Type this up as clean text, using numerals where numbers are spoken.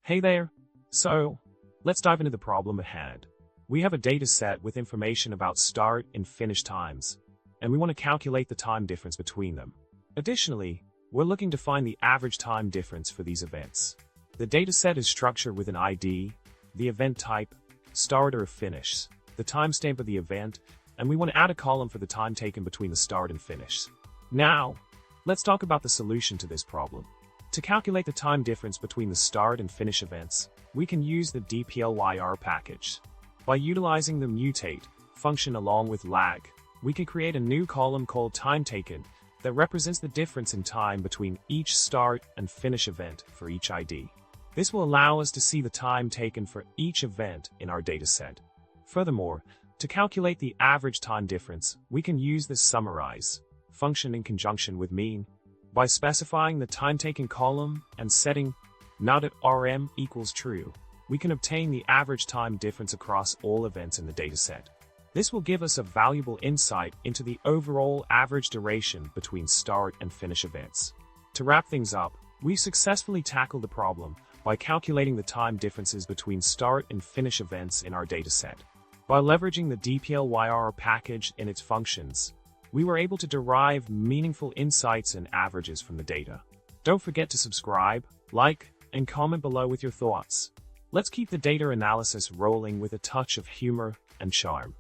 Hey there! So, let's dive into the problem at hand. We have a data set with information about start and finish times, and we want to calculate the time difference between them. Additionally, we're looking to find the average time difference for these events. The data set is structured with an ID, the event type, start or finish, the timestamp of the event, and we want to add a column for the time taken between the start and finish. Now, let's talk about the solution to this problem. To calculate the time difference between the start and finish events, we can use the dplyr package. By utilizing the mutate function along with lag, we can create a new column called time taken that represents the difference in time between each start and finish event for each ID. This will allow us to see the time taken for each event in our dataset. Furthermore, to calculate the average time difference, we can use the summarise function in conjunction with mean. By specifying the time taken column and setting now.rm equals true, we can obtain the average time difference across all events in the dataset. This will give us a valuable insight into the overall average duration between start and finish events. To wrap things up, we successfully tackled the problem by calculating the time differences between start and finish events in our dataset. By leveraging the dplyr package and its functions, we were able to derive meaningful insights and averages from the data. Don't forget to subscribe, like, and comment below with your thoughts. Let's keep the data analysis rolling with a touch of humor and charm.